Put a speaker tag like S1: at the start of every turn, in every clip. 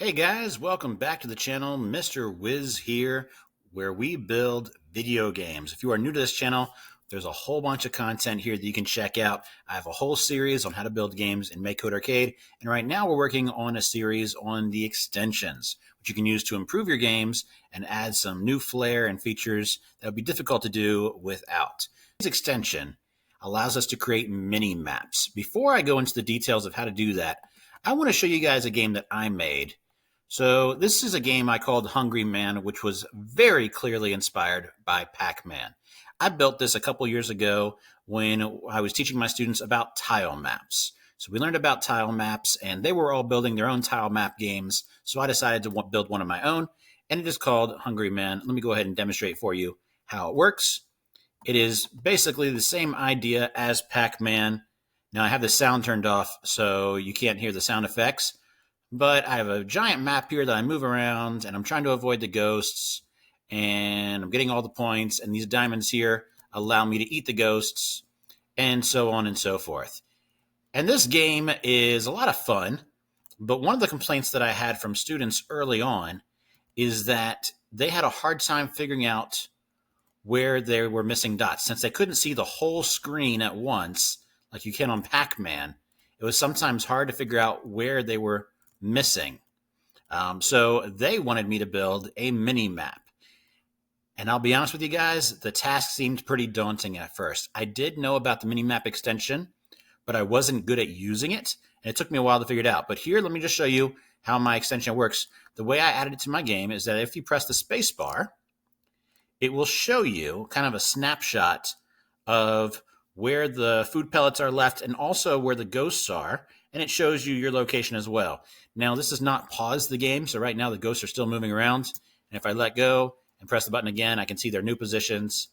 S1: Hey guys, welcome back to the channel. Mr. Wiz here, where we build video games. If you are new to this channel, there's a whole bunch of content here that you can check out. I have a whole series on how to build games in MakeCode Arcade, and right now we're working on a series on the extensions, which you can use to improve your games and add some new flair and features that would be difficult to do without. This extension allows us to create mini maps. Before I go into the details of how to do that, I want to show you guys a game that I made. So this is a game I called Hungry Man, which was very clearly inspired by Pac-Man. I built this a couple years ago when I was teaching my students about tile maps. So we learned about tile maps, and they were all building their own tile map games. So I decided to build one of my own, and it is called Hungry Man. Let me go ahead and demonstrate for you how it works. It is basically the same idea as Pac-Man. Now I have the sound turned off, so you can't hear the sound effects. But I have a giant map here that I move around, and I'm trying to avoid the ghosts, and I'm getting all the points, and these diamonds here allow me to eat the ghosts, and so on and so forth. And this game is a lot of fun, but one of the complaints that I had from students early on is that they had a hard time figuring out where they were missing dots. Since they couldn't see the whole screen at once, like you can on Pac-Man, it was sometimes hard to figure out where they were missing. So they wanted me to build a mini map. And I'll be honest with you guys, the task seemed pretty daunting at first. I did know about the Minimap extension, but I wasn't good at using it, and it took me a while to figure it out. But here, let me just show you how my extension works. The way I added it to my game is that if you press the space bar, it will show you kind of a snapshot of where the food pellets are left and also where the ghosts are, and it shows you your location as well. Now, this does not pause the game, so right now the ghosts are still moving around, and if I let go and press the button again, I can see their new positions.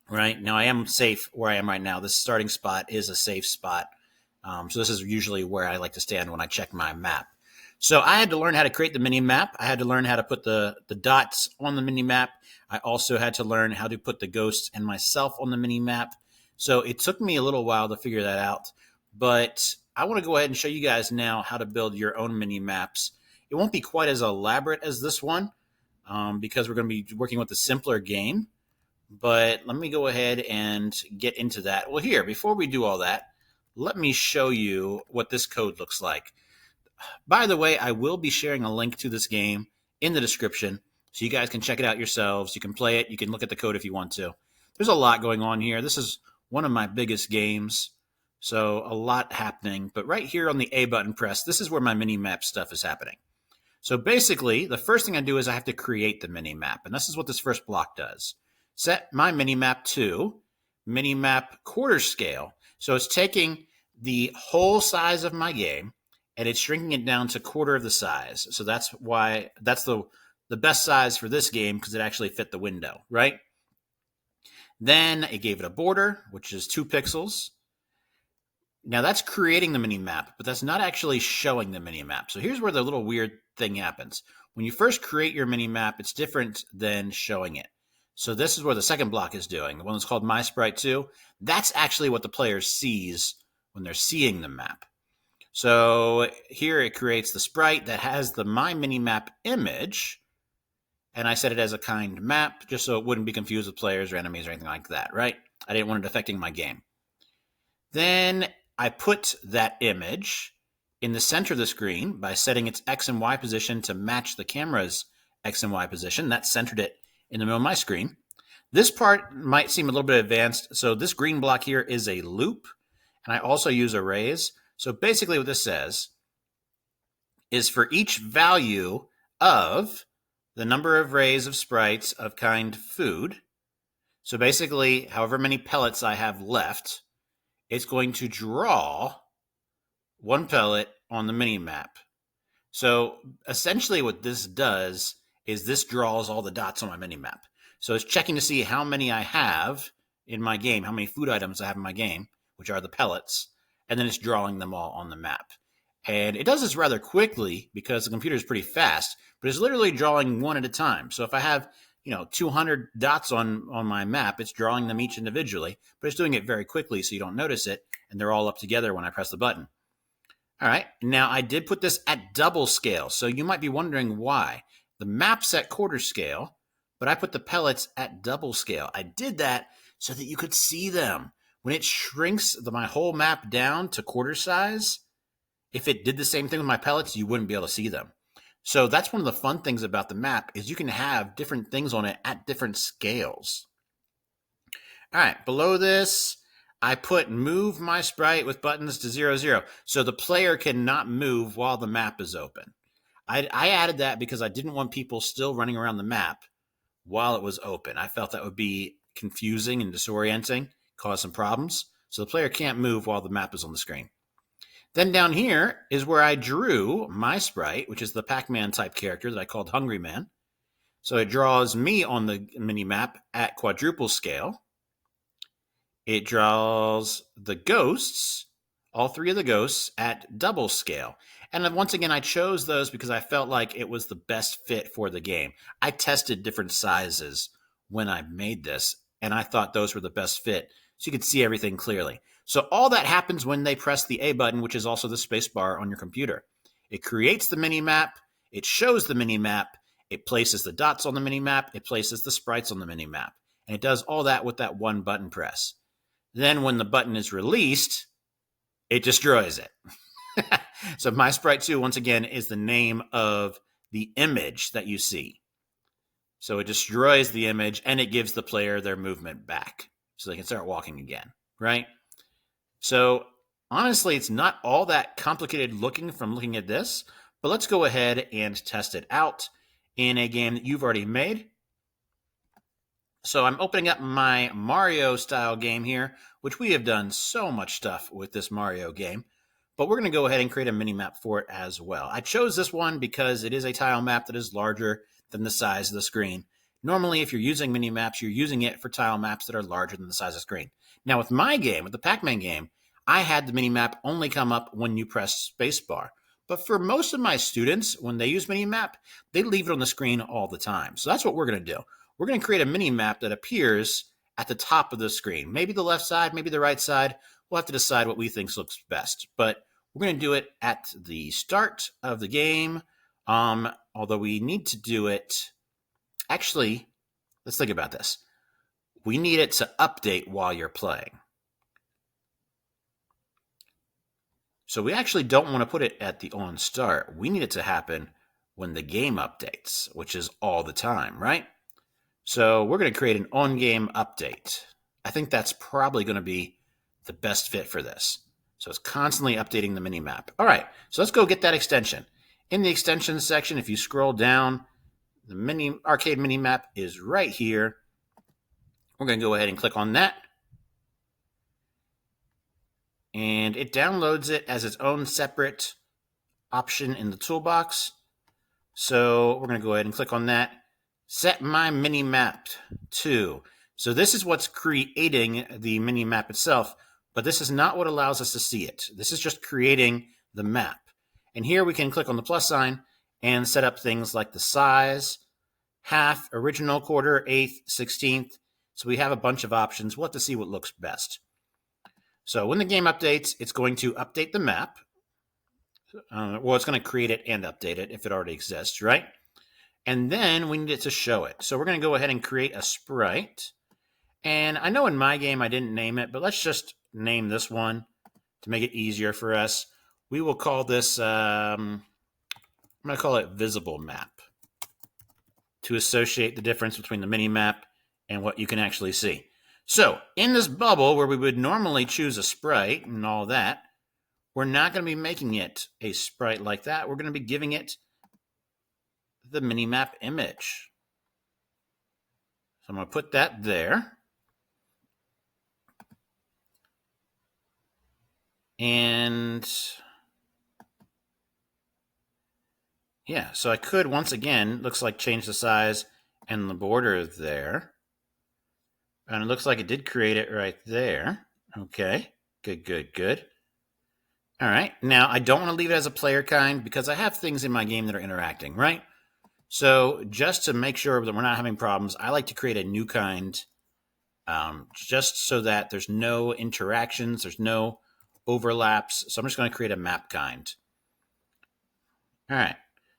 S1: Right now, I am safe where I am right now. This starting spot is a safe spot, so this is usually where I like to stand when I check my map. So I had to learn how to create the mini map. I had to learn how to put the dots on the mini map. I also had to learn how to put the ghosts and myself on the mini map. So it took me a little while to figure that out, but I want to go ahead and show you guys now how to build your own mini maps. It won't be quite as elaborate as this one because we're going to be working with a simpler game, but let me go ahead and get into that. Well, here, before we do all that, let me show you what this code looks like. By the way, I will be sharing a link to this game in the description so you guys can check it out yourselves. You can play it. You can look at the code if you want to. There's a lot going on here. This is one of my biggest games, so a lot happening. But right here on the A button press, this is where my mini-map stuff is happening. So basically, the first thing I do is I have to create the mini-map, and this is what this first block does. Set my mini-map to mini-map quarter scale. So it's taking the whole size of my game, and it's shrinking it down to quarter of the size. So that's why that's the best size for this game, because it actually fit the window, right? Then it gave it a border, which is 2 pixels. Now that's creating the mini map, but that's not actually showing the mini map. So here's where the little weird thing happens. When you first create your mini map, it's different than showing it. So this is where the second block is doing. The one that's called My Sprite 2. That's actually what the player sees when they're seeing the map. So here it creates the sprite that has the My Minimap image, and I set it as a kind map just so it wouldn't be confused with players or enemies or anything like that, right? I didn't want it affecting my game. Then I put that image in the center of the screen by setting its X and Y position to match the camera's X and Y position. That centered it in the middle of my screen. This part might seem a little bit advanced. So this green block here is a loop, and I also use arrays. So basically what this says is for each value of the number of rays of sprites of kind food, so basically however many pellets I have left, it's going to draw 1 pellet on the mini map. So essentially what this does is this draws all the dots on my mini map. So it's checking to see how many I have in my game, how many food items I have in my game, which are the pellets, and then it's drawing them all on the map. And it does this rather quickly because the computer is pretty fast, but it's literally drawing one at a time. So if I have 200 dots on my map, it's drawing them each individually, but it's doing it very quickly so you don't notice it, and they're all up together when I press the button. All right, now I did put this at double scale, so you might be wondering why. The map's at quarter scale, but I put the pellets at double scale. I did that so that you could see them. When it shrinks my whole map down to quarter size, if it did the same thing with my pellets, you wouldn't be able to see them. So that's one of the fun things about the map is you can have different things on it at different scales. All right, below this, I put move my sprite with buttons to 0, 0. So the player cannot move while the map is open. I added that because I didn't want people still running around the map while it was open. I felt that would be confusing and disorienting, cause some problems. So the player can't move while the map is on the screen. Then down here is where I drew my sprite, which is the Pac-Man type character that I called Hungry Man. So it draws me on the mini map at quadruple scale. It draws the ghosts, all three of the ghosts, at double scale. And then once again, I chose those because I felt like it was the best fit for the game. I tested different sizes when I made this, and I thought those were the best fit, so you could see everything clearly. So all that happens when they press the A button, which is also the space bar on your computer. It creates the mini map, it shows the mini map, it places the dots on the mini map, it places the sprites on the mini map, and it does all that with that one button press. Then when the button is released, it destroys it. So my sprite 2, once again, is the name of the image that you see. So it destroys the image and it gives the player their movement back so they can start walking again, right? So honestly, it's not all that complicated looking from looking at this, but let's go ahead and test it out in a game that you've already made. So I'm opening up my Mario style game here, which we have done so much stuff with this Mario game, but we're going to go ahead and create a mini map for it as well. I chose this one because it is a tile map that is larger than the size of the screen. Normally, if you're using mini maps, you're using it for tile maps that are larger than the size of the screen. Now with my game, with the Pac-Man game, I had the mini map only come up when you press spacebar. But for most of my students, when they use mini map, they leave it on the screen all the time. So that's what we're going to do. We're going to create a mini map that appears at the top of the screen. Maybe the left side, maybe the right side. We'll have to decide what we think looks best. But we're going to do it at the start of the game. Although we need to do it... Actually, let's think about this. We need it to update while you're playing. So we actually don't want to put it at the on start. We need it to happen when the game updates, which is all the time, right? So we're going to create an on-game update. I think that's probably going to be the best fit for this. So it's constantly updating the mini-map. All right, so let's go get that extension. In the extensions section, if you scroll down, the arcade mini-map is right here. We're going to go ahead and click on that. And it downloads it as its own separate option in the toolbox. So we're going to go ahead and click on that. Set my mini map to. So this is what's creating the mini map itself, but this is not what allows us to see it. This is just creating the map. And here we can click on the plus sign and set up things like the size, half, original, quarter, eighth, 16th. So we have a bunch of options. We'll have to see what looks best. So when the game updates, it's going to update the map. Well, it's going to create it and update it if it already exists, right? And then we need it to show it. So we're going to go ahead and create a sprite. And I know in my game I didn't name it, but let's just name this one to make it easier for us. We will call this, I'm going to call it visible map to associate the difference between the mini map and what you can actually see. So in this bubble where we would normally choose a sprite and all that, we're not going to be making it a sprite like that. We're going to be giving it the minimap image. So I'm going to put that there. And yeah, so I could once again, looks like change the size and the border there. And it looks like it did create it right there. Okay, good, good, good. All right, now I don't want to leave it as a player kind because I have things in my game that are interacting, right? So just to make sure that we're not having problems, I like to create a new kind just so that there's no interactions, there's no overlaps. So I'm just going to create a map kind. All right.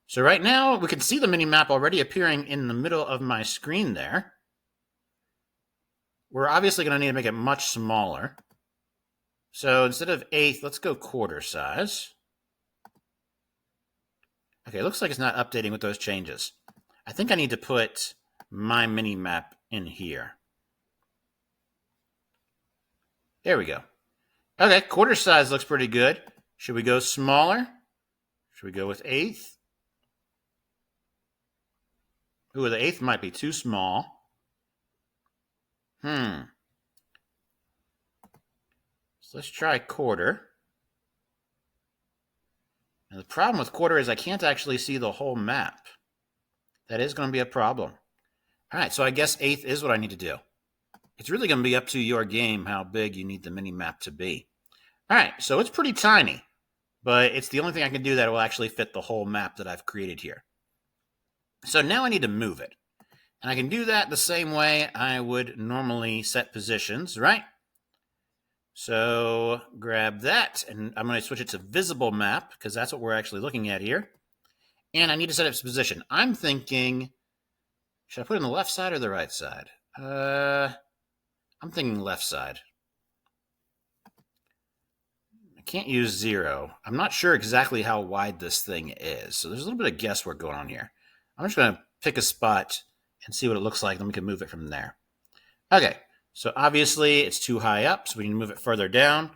S1: So right now, we can see the mini-map already appearing in the middle of my screen there. We're obviously going to need to make it much smaller. So instead of eighth, let's go quarter size. Okay, it looks like it's not updating with those changes. I think I need to put my mini-map in here. There we go. Okay, quarter size looks pretty good. Should we go smaller? Should we go with eighth? Ooh, the eighth might be too small. So let's try quarter. And the problem with quarter is I can't actually see the whole map. That is going to be a problem. All right, so I guess eighth is what I need to do. It's really going to be up to your game how big you need the mini map to be. All right, so it's pretty tiny, but it's the only thing I can do that will actually fit the whole map that I've created here. So now I need to move it. And I can do that the same way I would normally set positions, right? So grab that, and I'm going to switch it to visible map, because that's what we're actually looking at here. And I need to set its position. I'm thinking, should I put it on the left side or the right side? I'm thinking left side. I can't use 0. I'm not sure exactly how wide this thing is, so there's a little bit of guesswork going on here. I'm just going to pick a spot and see what it looks like, then we can move it from there. Okay, so obviously it's too high up, so we need to move it further down.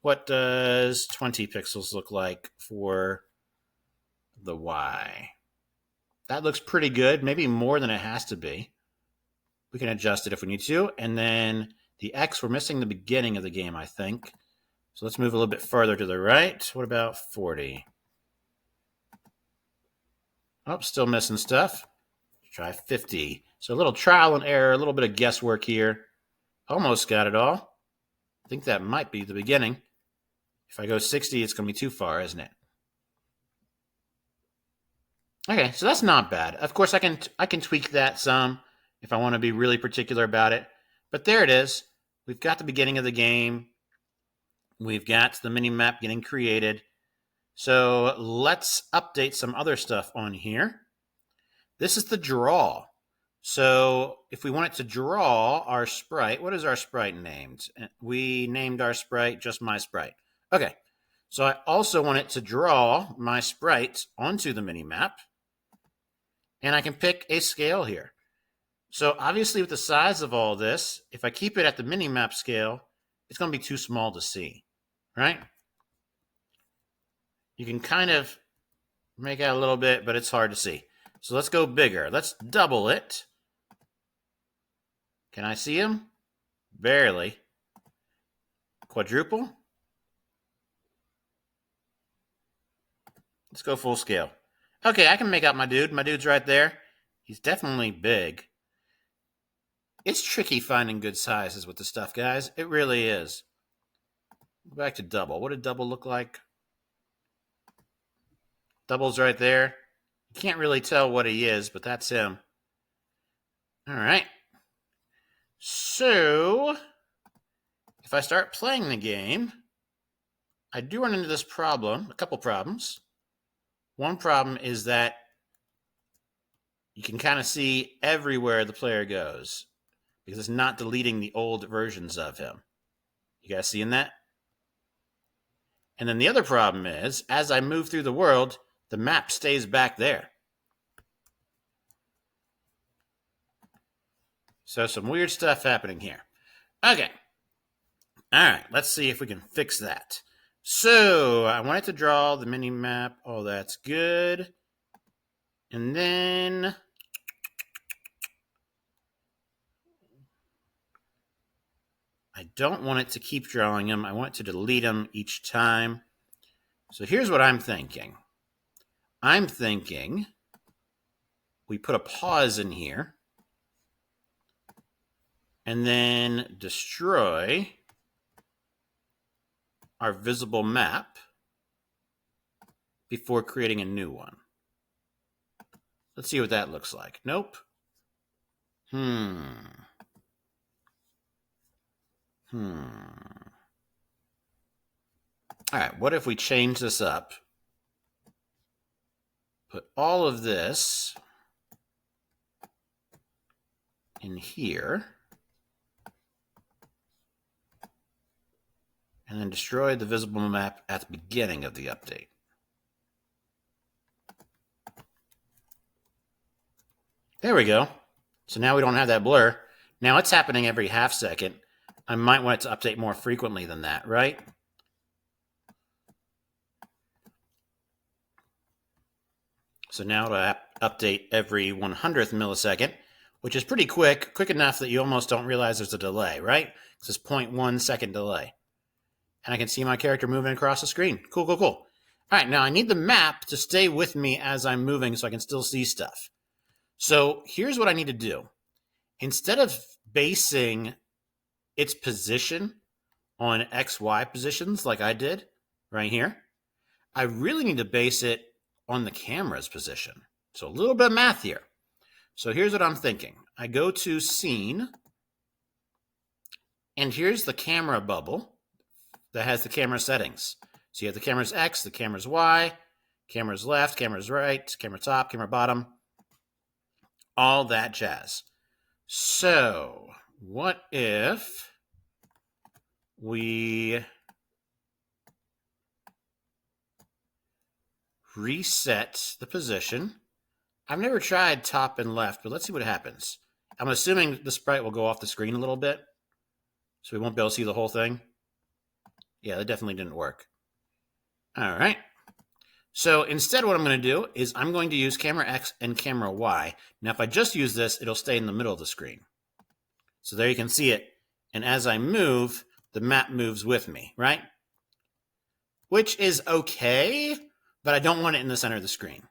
S1: What does 20 pixels look like for the Y? That looks pretty good, maybe more than it has to be. We can adjust it if we need to. And then the X, we're missing the beginning of the game, I think. So let's move a little bit further to the right. What about 40? Oh, still missing stuff. Try 50. So a little trial and error, a little bit of guesswork here. Almost got it all. I think that might be the beginning. If I go 60, it's going to be too far, isn't it? Okay, so that's not bad. Of course, I can tweak that some if I want to be really particular about it. But there it is. We've got the beginning of the game. We've got the mini map getting created. So let's update some other stuff on here. This is the draw. So if we want it to draw our sprite, what is our sprite named? We named our sprite just my sprite. Okay, so I also want it to draw my sprite onto the mini map. And I can pick a scale here. So obviously with the size of all this, if I keep it at the mini map scale, it's going to be too small to see, right? You can kind of make out a little bit, but it's hard to see. So let's go bigger. Let's double it. Can I see him? Barely. Quadruple. Let's go full scale. Okay, I can make out my dude. My dude's right there. He's definitely big. It's tricky finding good sizes with this stuff, guys. It really is. Go back to double. What did double look like? Double's right there. You can't really tell what he is, but that's him. All right. So, if I start playing the game, I do run into this problem, a couple problems. One problem is that you can kind of see everywhere the player goes because it's not deleting the old versions of him. You guys seeing that? And then the other problem is, as I move through the world, the map stays back there. So some weird stuff happening here. Okay. All right, let's see if we can fix that. So I wanted to draw the mini map. Oh, that's good. And then I don't want it to keep drawing them. I want it to delete them each time. So here's what I'm thinking. I'm thinking we put a pause in here and then destroy our visible map before creating a new one. Let's see what that looks like. Nope. All right, what if we change this up put all of this in here, and then destroy the visible map at the beginning of the update. There we go. So now we don't have that blur. Now it's happening every half second. I might want it to update more frequently than that, right? So now it'll update every 100th millisecond, which is pretty quick enough that you almost don't realize there's a delay, right? It's this 0.1 second delay. And I can see my character moving across the screen. Cool, cool, cool. All right, now I need the map to stay with me as I'm moving so I can still see stuff. So here's what I need to do. Instead of basing its position on XY positions like I did right here, I really need to base it on the camera's position. So a little bit of math here. So here's what I'm thinking. I go to Scene, and here's the camera bubble that has the camera settings. So you have the camera's X, the camera's Y, camera's left, camera's right, camera top, camera bottom, all that jazz. So what if we reset the position? I've never tried top and left, but let's see what happens. I'm assuming the sprite will go off the screen a little bit, so we won't be able to see the whole thing. Yeah, that definitely didn't work. All right. So instead what I'm going to do is I'm going to use camera X and camera Y. Now if I just use this, it'll stay in the middle of the screen. So there you can see it. And as I move, the map moves with me, right? Which is okay, but I don't want it in the center of the screen.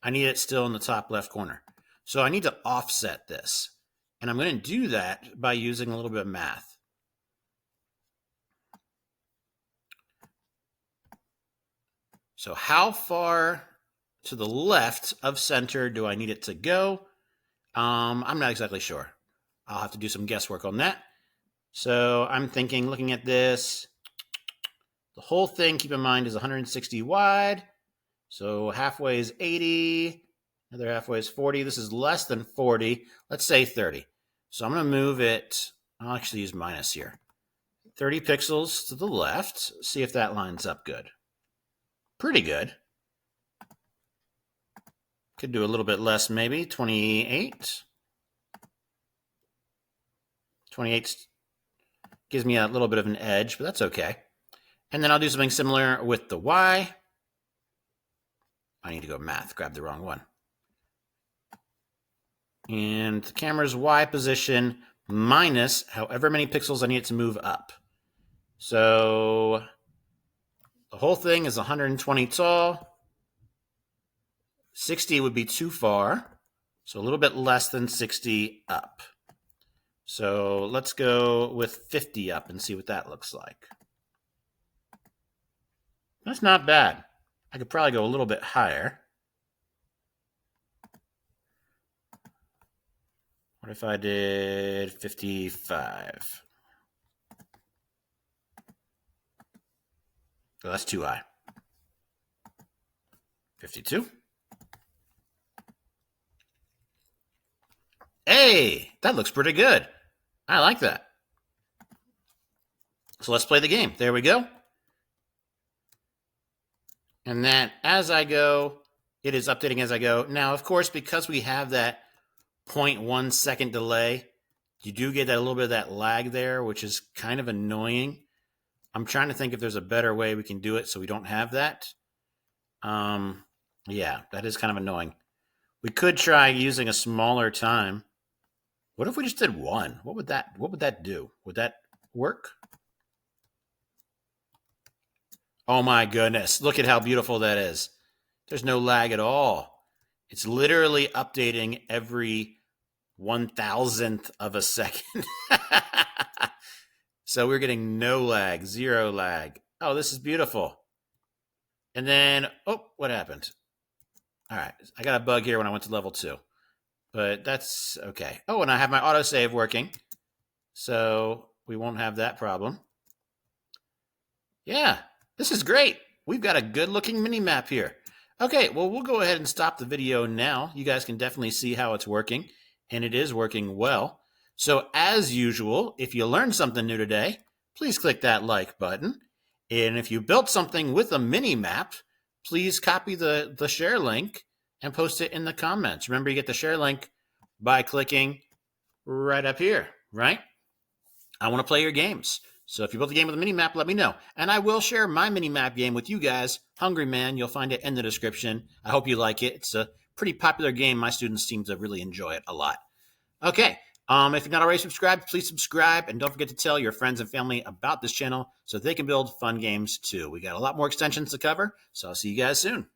S1: I need it still in the top left corner. So I need to offset this. And I'm going to do that by using a little bit of math. So how far to the left of center do I need it to go? I'm not exactly sure. I'll have to do some guesswork on that. So I'm thinking, looking at this, the whole thing, keep in mind, is 160 wide. So halfway is 80, another halfway is 40. This is less than 40. Let's say 30. So I'm going to move it. I'll actually use minus here. 30 pixels to the left. See if that lines up good. Pretty good. Could do a little bit less maybe. 28. 28 gives me a little bit of an edge, but that's okay. And then I'll do something similar with the Y. I need to go math, grab the wrong one. And the camera's Y position minus however many pixels I need it to move up. So the whole thing is 120 tall. 60 would be too far. So a little bit less than 60 up. So let's go with 50 up and see what that looks like. That's not bad. I could probably go a little bit higher. What if I did 55? Oh, that's too high. 52. Hey, that looks pretty good. I like that. So let's play the game. There we go. And then as I go, it is updating as I go. Now, of course, because we have that 0.1 second delay, you do get that a little bit of that lag there, which is kind of annoying. I'm trying to think if there's a better way we can do it so we don't have that. Yeah, that is kind of annoying. We could try using a smaller time. What if we just did 1? What would that do? Would that work? Oh my goodness, look at how beautiful that is. There's no lag at all. It's literally updating every 1,000th of a second. So we're getting no lag, 0 lag. Oh, this is beautiful. And then, oh, what happened? All right, I got a bug here when I went to level 2. But that's okay. Oh, and I have my autosave working. So we won't have that problem. Yeah, this is great. We've got a good looking mini map here. Okay, well, we'll go ahead and stop the video now. You guys can definitely see how it's working, and it is working well. So as usual, if you learned something new today, please click that like button. And if you built something with a mini map, please copy the share link and post it in the comments. Remember, you get the share link by clicking right up here, right? I want to play your games. So if you built a game with a mini map, let me know. And I will share my mini map game with you guys. Hungry Man, you'll find it in the description. I hope you like it. It's a pretty popular game. My students seem to really enjoy it a lot. Okay. If you're not already subscribed, please subscribe. And don't forget to tell your friends and family about this channel so they can build fun games too. We got a lot more extensions to cover. So I'll see you guys soon.